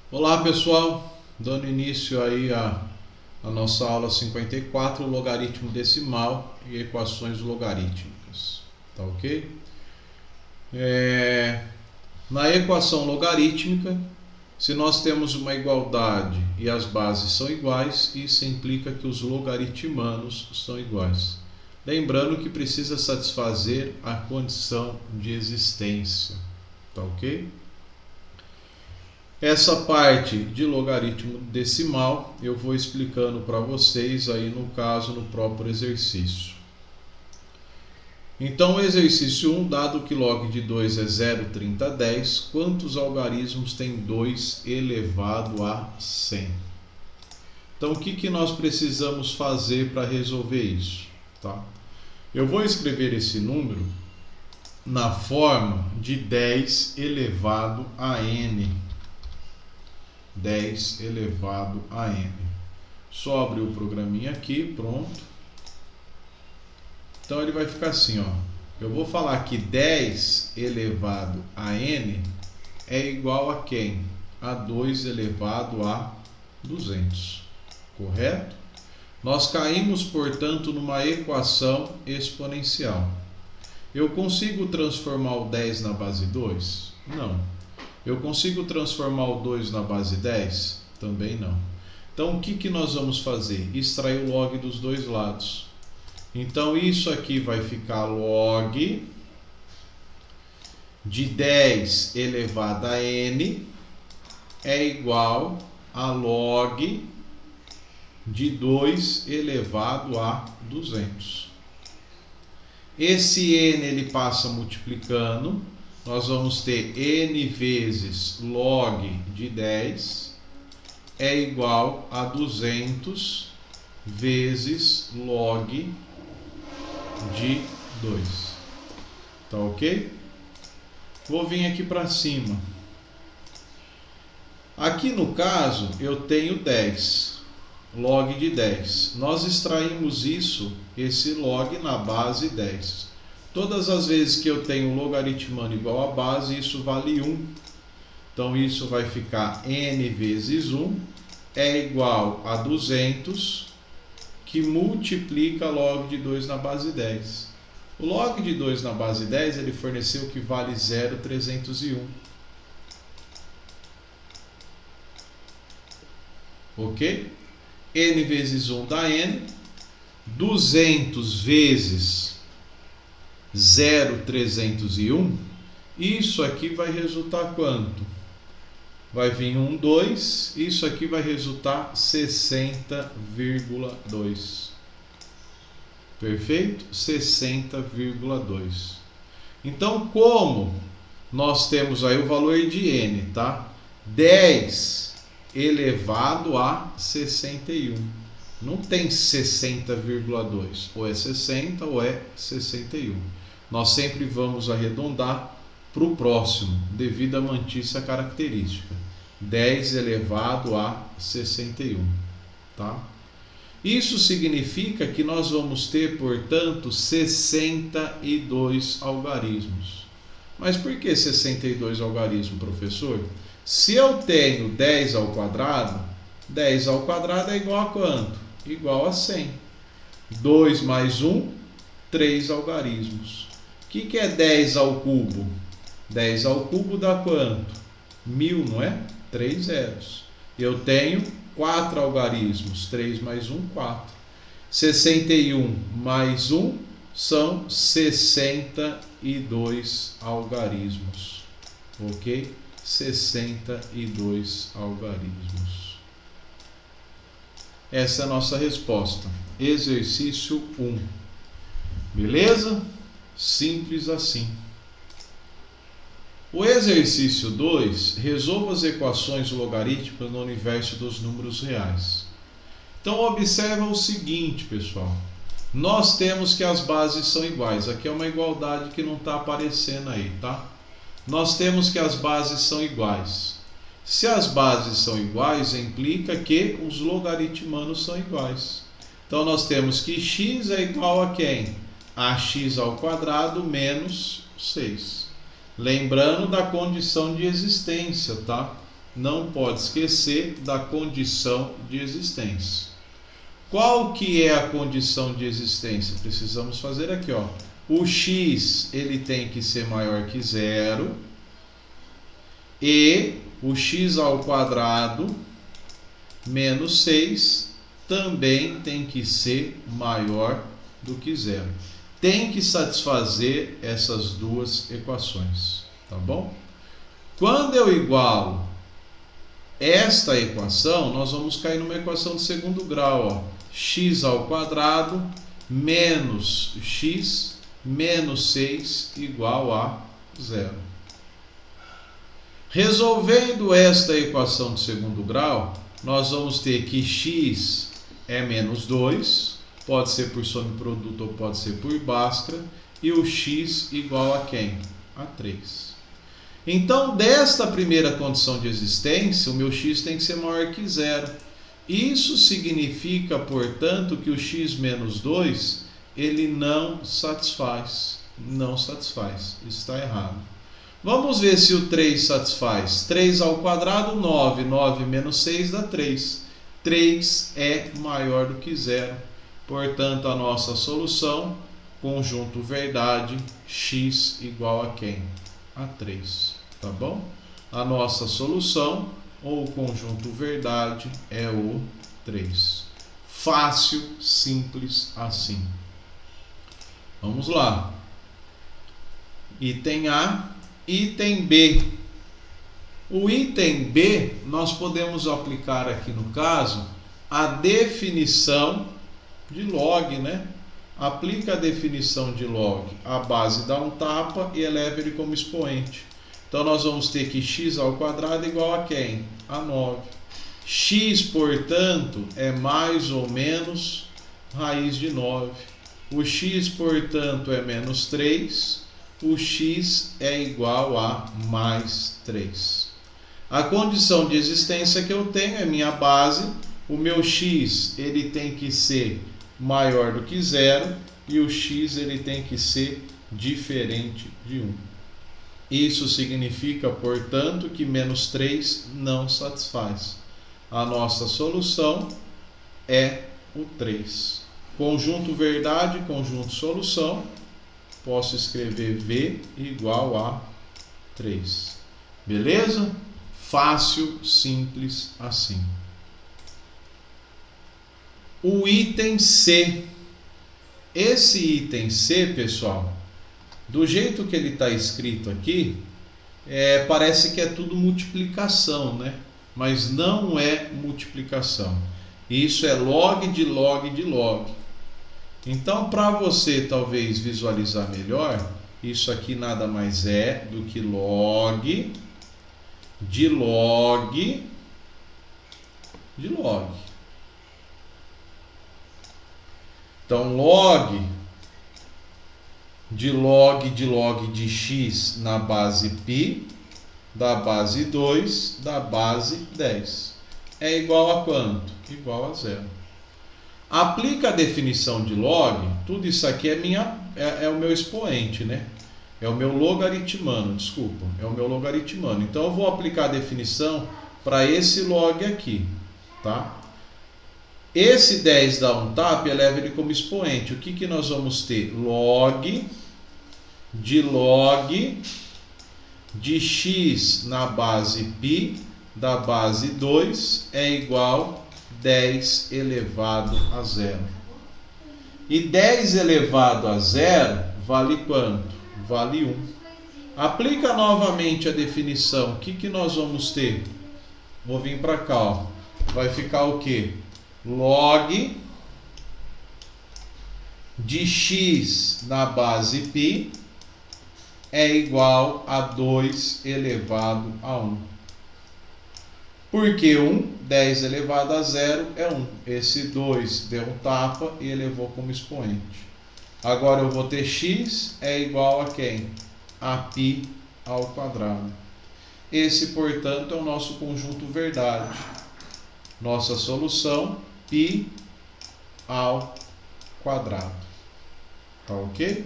Olá pessoal, dando início aí a nossa aula 54, logaritmo decimal e equações logarítmicas, tá ok? Na equação logarítmica, se nós temos uma igualdade e as bases são iguais, isso implica que os logaritmanos são iguais. Lembrando que precisa satisfazer a condição de existência, tá ok? Essa parte de logaritmo decimal eu vou explicando para vocês aí no caso no próprio exercício. Então, exercício 1, dado que log de 2 é 0,3010, quantos algarismos tem 2 elevado a 100? Então, o que nós precisamos fazer para resolver isso? Tá? Eu vou escrever esse número na forma de 10 elevado a n. 10 elevado a n. Só abrir o programinha aqui, pronto. Então ele vai ficar assim, ó. Eu vou falar que 10 elevado a n é igual a quem? A 2 elevado a 200. Correto? Nós caímos, portanto, numa equação exponencial. Eu consigo transformar o 10 na base 2? Não. Eu consigo transformar o 2 na base 10? Também não. Então, o que nós vamos fazer? Extrair o log dos dois lados. Então, isso aqui vai ficar log de 10 elevado a n é igual a log de 2 elevado a 200. Esse n ele passa multiplicando. Nós vamos ter n vezes log de 10 é igual a 200 vezes log de 2. Tá ok? Vou vir aqui para cima. Aqui no caso eu tenho 10, log de 10. Nós extraímos esse log na base 10. Todas as vezes que eu tenho logaritmano igual a base, isso vale 1. Então, isso vai ficar n vezes 1 é igual a 200, que multiplica log de 2 na base 10. O log de 2 na base 10, ele forneceu que vale 0,301. Ok? N vezes 1 dá n. 200 vezes 0,301, isso aqui vai resultar quanto? Vai vir 2, isso aqui vai resultar 60,2. Perfeito? 60,2. Então, como nós temos aí o valor de n, tá? 10 elevado a 61. Não tem 60,2. Ou é 60 ou é 61. Nós sempre vamos arredondar para o próximo, devido à mantícia característica. 10 elevado a 61. Tá? Isso significa que nós vamos ter, portanto, 62 algarismos. Mas por que 62 algarismos, professor? Se eu tenho 10 ao quadrado, 10 ao quadrado é igual a quanto? Igual a 100. 2 mais 1, 3 algarismos. O que é 10 ao cubo? 10 ao cubo dá quanto? 1000, não é? 3 zeros. Eu tenho 4 algarismos. 3 mais 1, 4. 61 mais 1 são 62 algarismos. Ok? 62 algarismos. Essa é a nossa resposta. Exercício 1. Beleza? Simples assim. O exercício 2, resolva as equações logarítmicas no universo dos números reais. Então, observa o seguinte, pessoal. Nós temos que as bases são iguais. Aqui é uma igualdade que não está aparecendo aí, tá? Nós temos que as bases são iguais. Se as bases são iguais, implica que os logaritmanos são iguais. Então, nós temos que x é igual a quem? Ax ao quadrado menos 6. Lembrando da condição de existência, tá? não pode esquecer da condição de existência. Qual que é a condição de existência? Precisamos fazer aqui, ó. O x ele tem que ser maior que zero e o x ao quadrado menos 6 também tem que ser maior do que zero. Tem que satisfazer essas duas equações, tá bom? Quando eu igualo esta equação, nós vamos cair numa equação de segundo grau, ó. X ao quadrado menos x menos 6 igual a zero. Resolvendo esta equação de segundo grau, nós vamos ter que x é menos 2, pode ser por soma-produto ou pode ser por Bhaskara, e o x igual a quem? A 3. Então, desta primeira condição de existência, o meu x tem que ser maior que zero. Isso significa, portanto, que o x menos 2, ele não satisfaz. Não satisfaz. Está errado. Vamos ver se o 3 satisfaz. 3 ao quadrado, 9. 9 menos 6 dá 3. 3 é maior do que zero. Portanto, a nossa solução, conjunto verdade, x igual a quem? A 3. Tá bom? A nossa solução, ou o conjunto verdade, é o 3. Fácil, simples assim. Vamos lá. Item A, item B. O item B, nós podemos aplicar aqui no caso a definição de log, né? Aplica a definição de log. A base dá um tapa e eleva ele como expoente. Então, nós vamos ter que x ao quadrado igual a quem? A 9. X, portanto, é mais ou menos raiz de 9. O x, portanto, é menos 3. O x é igual a mais 3. A condição de existência que eu tenho é minha base. O meu x ele tem que ser maior do que zero e o x ele tem que ser diferente de 1. Isso significa, portanto, que menos 3 não satisfaz. A nossa solução é o 3. Conjunto verdade, conjunto solução. Posso escrever V igual a 3. Beleza? Fácil, simples assim. O item C. Esse item C, pessoal, do jeito que ele está escrito aqui, parece que é tudo multiplicação, né? Mas não é multiplicação. Isso é log de log de log. Então, para você talvez visualizar melhor, isso aqui nada mais é do que log de log de log. Então, log de log de x na base π, da base 2, da base 10. É igual a quanto? Igual a zero. Aplica a definição de log, tudo isso aqui é o meu expoente, né? É o meu logaritmano, desculpa, é o meu logaritmano. Então eu vou aplicar a definição para esse log aqui, tá? Esse 10 dá um tapa e eleva ele como expoente. O que nós vamos ter? Log de x na base π da base 2 é igual a 10 elevado a zero. E 10 elevado a zero vale quanto? Vale 1. Aplica novamente a definição. O que nós vamos ter? Vou vir para cá, ó. Vai ficar o quê? Log de x na base π é igual a 2 elevado a 1. Por que 1? 10 elevado a 0 é 1. Esse 2 deu um tapa e elevou como expoente. Agora eu vou ter x é igual a quem? A π ao quadrado. Esse, portanto, é o nosso conjunto verdade. Nossa solução, π ao quadrado. Tá ok?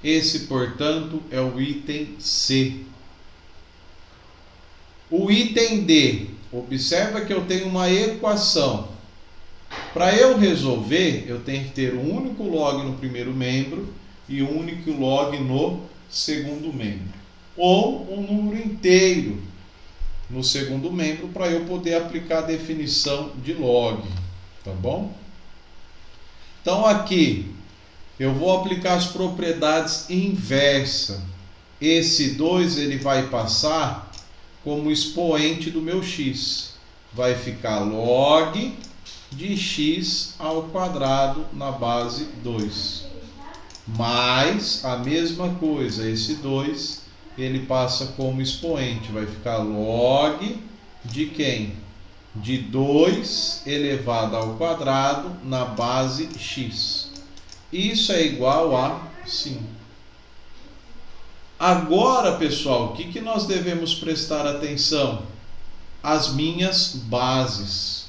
Esse, portanto, é o item C. O item D, observa que eu tenho uma equação. Para eu resolver, eu tenho que ter um único log no primeiro membro e um único log no segundo membro. Ou um número inteiro no segundo membro para eu poder aplicar a definição de log. Tá bom? Então aqui eu vou aplicar as propriedades inversa. Esse 2 ele vai passar como expoente do meu x. Vai ficar log de x ao quadrado na base 2. Mais a mesma coisa, esse 2 ele passa como expoente. Vai ficar log de quem? De 2 elevado ao quadrado na base x. Isso é igual a 5. Agora, pessoal, o que nós devemos prestar atenção? As minhas bases.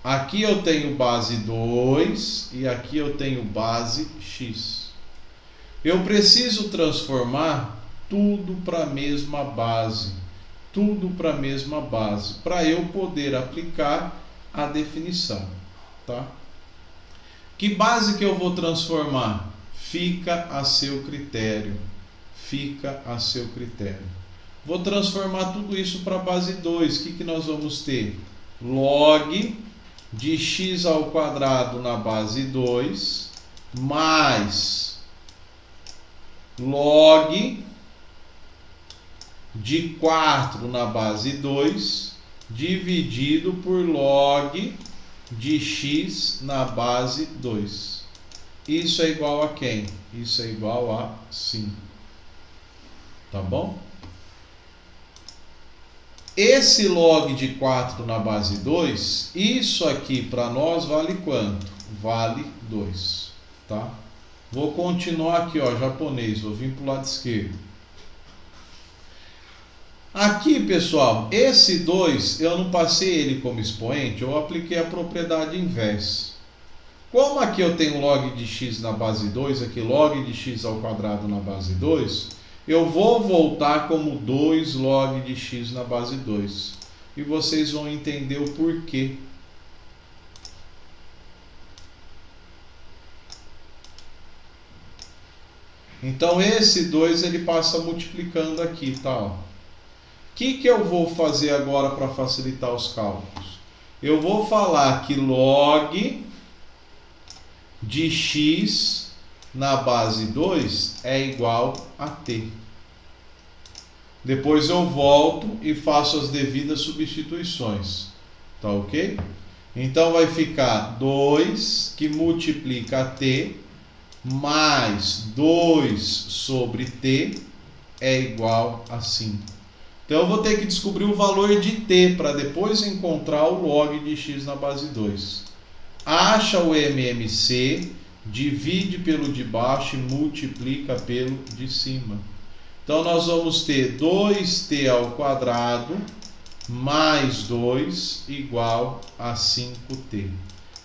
Aqui eu tenho base 2 e aqui eu tenho base x. Eu preciso transformar tudo para a mesma base. Tudo para a mesma base, para eu poder aplicar a definição. Tá? Que base que eu vou transformar? Fica a seu critério. Fica a seu critério. Vou transformar tudo isso para a base 2. O que nós vamos ter? Log de x ao quadrado na base 2, mais log de 4 na base 2, dividido por log de x na base 2. Isso é igual a quem? Isso é igual a 5. Tá bom? Esse log de 4 na base 2, isso aqui para nós vale quanto? Vale 2. Tá? Vou continuar aqui, ó, japonês, vou vir para o lado esquerdo. Aqui, pessoal, esse 2, eu não passei ele como expoente, eu apliquei a propriedade inversa. Como aqui eu tenho log de x na base 2, aqui log de x ao quadrado na base 2, eu vou voltar como 2 log de x na base 2. E vocês vão entender o porquê. Então, esse 2 ele passa multiplicando aqui, tá? O que eu vou fazer agora para facilitar os cálculos? Eu vou falar que log de x na base 2 é igual a t. Depois eu volto e faço as devidas substituições. Tá ok? Então vai ficar 2 que multiplica t mais 2 sobre t é igual a 5. Então eu vou ter que descobrir o valor de t para depois encontrar o log de x na base 2. Acha o MMC, divide pelo de baixo e multiplica pelo de cima. Então nós vamos ter 2t ao quadrado mais 2 igual a 5t.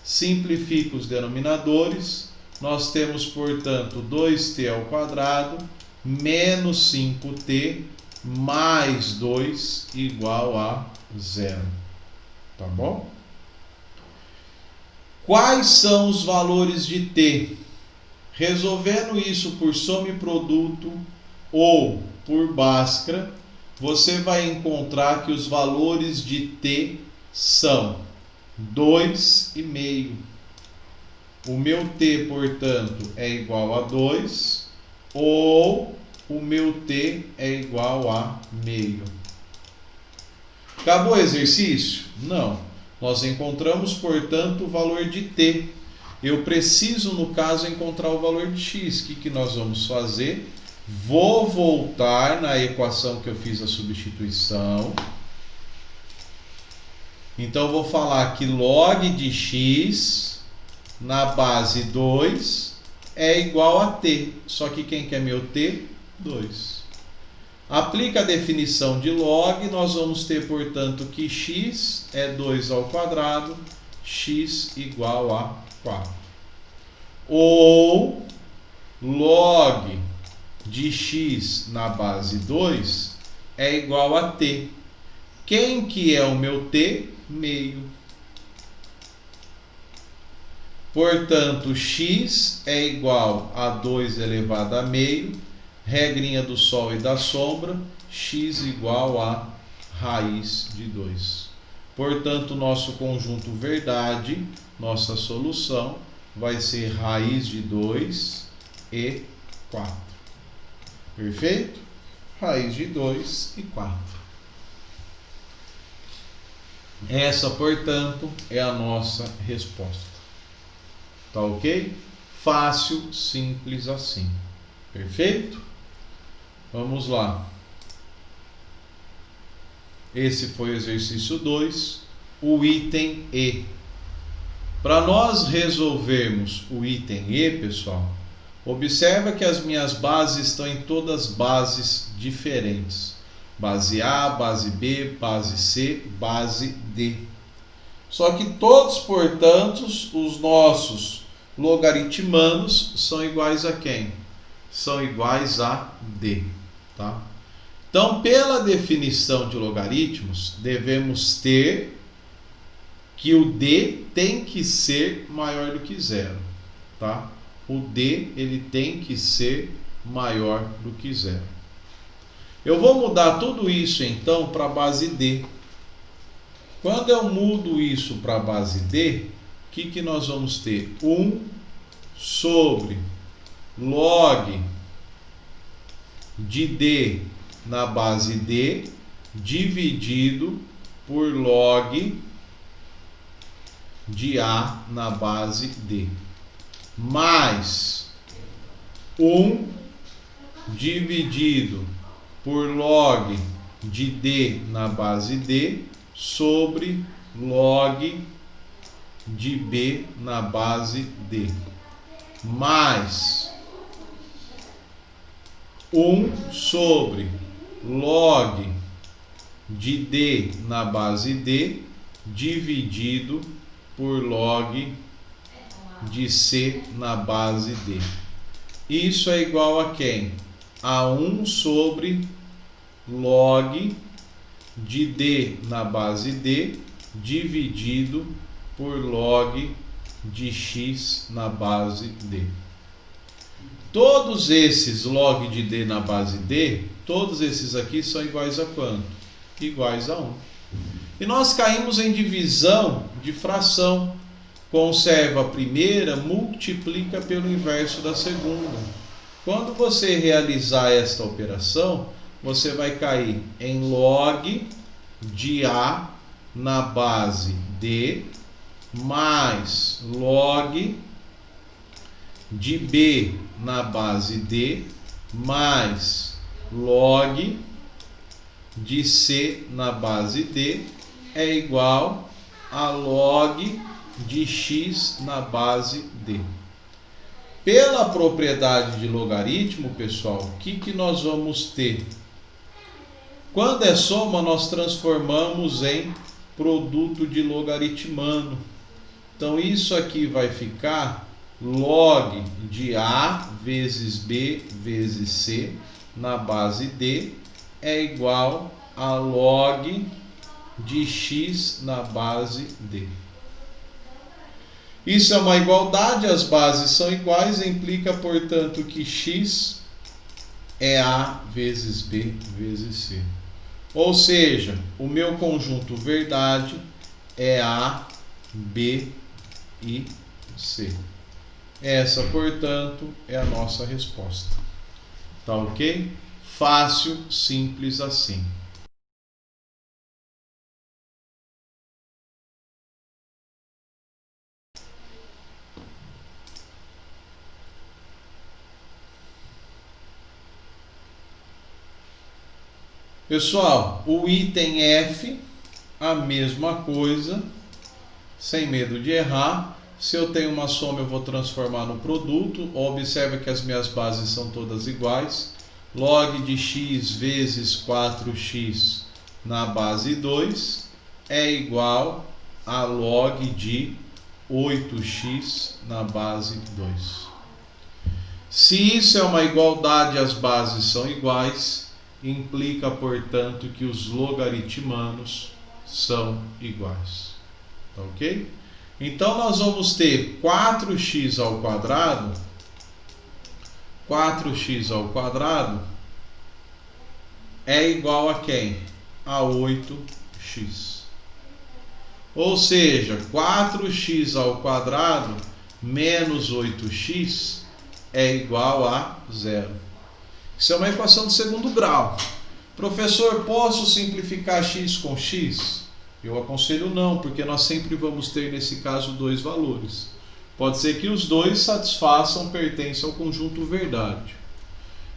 Simplifica os denominadores. Nós temos, portanto, 2t ao quadrado menos 5t mais 2 igual a 0. Tá bom? Quais são os valores de t? Resolvendo isso por soma e produto ou por Bhaskara, você vai encontrar que os valores de t são 2,5. O meu t, portanto, é igual a 2, ou o meu t é igual a meio. Acabou o exercício? Não. Nós encontramos, portanto, o valor de t. Eu preciso, no caso, encontrar o valor de x. O que nós vamos fazer? Vou voltar na equação que eu fiz a substituição. Então, vou falar que log de x na base 2 é igual a t. Só que quem que é meu t? 2. Aplica a definição de log, nós vamos ter, portanto, que x é 2 ao quadrado, x igual a 4. Ou log de x na base 2 é igual a t. Quem que é o meu t? Meio. Portanto, x é igual a 2 elevado a meio, regrinha do sol e da sombra, x igual a raiz de 2. Portanto, nosso conjunto verdade, nossa solução, vai ser raiz de 2 e 4. Perfeito? Raiz de 2 e 4. Essa, portanto, é a nossa resposta. Tá ok? Fácil, simples assim. Perfeito? Vamos lá. Esse foi o exercício 2, o item E. Para nós resolvermos o item E, pessoal, observa que as minhas bases estão em todas bases diferentes. Base A, base B, base C, base D. Só que todos, portanto, os nossos logaritmanos são iguais a quem? São iguais a D, tá? Então, pela definição de logaritmos, devemos ter que o D tem que ser maior do que zero, tá? O D, ele tem que ser maior do que zero. Eu vou mudar tudo isso, então, para a base D. Quando eu mudo isso para a base D, o que nós vamos ter? 1 sobre log de D na base D, dividido por log de A na base D, mais 1 dividido por log de D na base D, sobre log de B na base D, mais 1 sobre log de D na base D, dividido por log de C na base D. Isso é igual a quem? A 1 sobre log de D na base D, dividido por log de X na base D. Todos esses log de D na base D, todos esses aqui são iguais a quanto? Iguais a 1. E nós caímos em divisão de fração. Conserva a primeira, multiplica pelo inverso da segunda. Quando você realizar esta operação, você vai cair em log de A na base D, mais log de B na base D, mais log de C na base D, é igual a log de X na base D. Pela propriedade de logaritmo, pessoal, o que nós vamos ter? Quando é soma, nós transformamos em produto de logaritmano. Então, isso aqui vai ficar log de A vezes B vezes C na base D é igual a log de X na base D. Isso é uma igualdade, as bases são iguais, implica, portanto, que X é A vezes B vezes C. Ou seja, o meu conjunto verdade é A, B e C. Essa, portanto, é a nossa resposta. Tá ok? Fácil, simples assim. Pessoal, o item F, a mesma coisa, sem medo de errar. Se eu tenho uma soma, eu vou transformar no produto. Observa que as minhas bases são todas iguais. Log de x vezes 4x na base 2 é igual a log de 8x na base 2. Se isso é uma igualdade, as bases são iguais, implica, portanto, que os logaritmanos são iguais. Tá ok? Então, nós vamos ter 4x ao quadrado. 4x ao quadrado é igual a quem? A 8x. Ou seja, 4x ao quadrado menos 8x é igual a 0. Isso é uma equação de segundo grau. Professor, posso simplificar x com x? Eu aconselho não, porque nós sempre vamos ter, nesse caso, dois valores. Pode ser que os dois satisfaçam, pertencem ao conjunto verdade.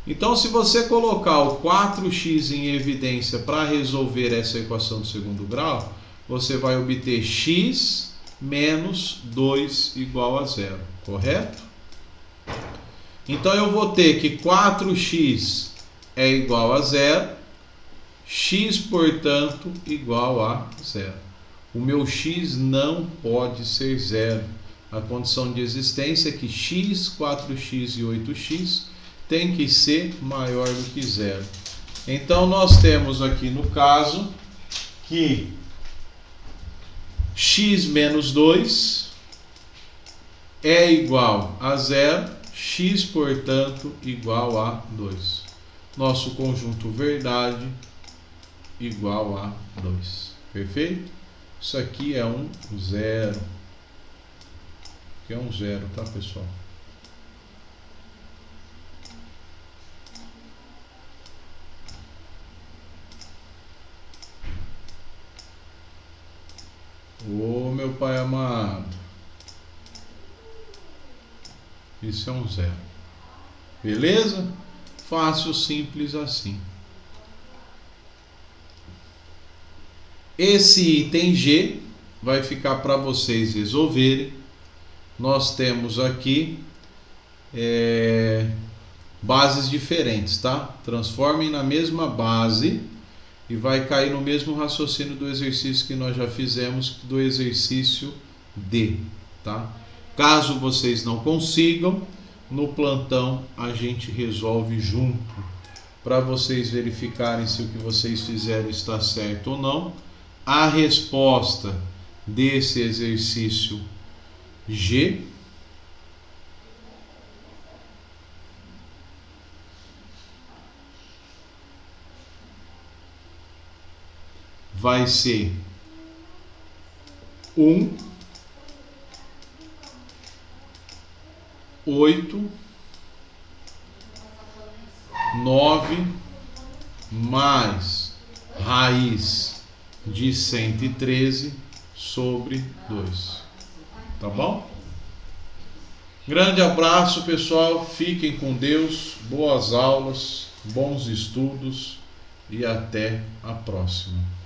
Então, se você colocar o 4x em evidência para resolver essa equação de segundo grau, você vai obter x menos 2 igual a 0, correto? Então, eu vou ter que 4x é igual a 0, x, portanto, igual a 0. O meu x não pode ser 0. A condição de existência é que x, 4x e 8x tem que ser maior do que 0. Então, nós temos aqui no caso que x menos 2 é igual a 0, x, portanto, igual a 2. Nosso conjunto verdade igual a 2. Perfeito? Isso aqui é um 0. Aqui é um 0, tá, pessoal? Ô, meu pai amado. Isso é um 0. Beleza? Fácil, simples assim. Esse item G vai ficar para vocês resolverem. Nós temos aqui bases diferentes, tá? Transformem na mesma base e vai cair no mesmo raciocínio do exercício que nós já fizemos, do exercício D, tá? Caso vocês não consigam, no plantão a gente resolve junto, para vocês verificarem se o que vocês fizeram está certo ou não. A resposta desse exercício G vai ser 1, 8, 9 mais raiz de 113 sobre 2. Tá bom? Grande abraço, pessoal. Fiquem com Deus. Boas aulas, bons estudos e até a próxima.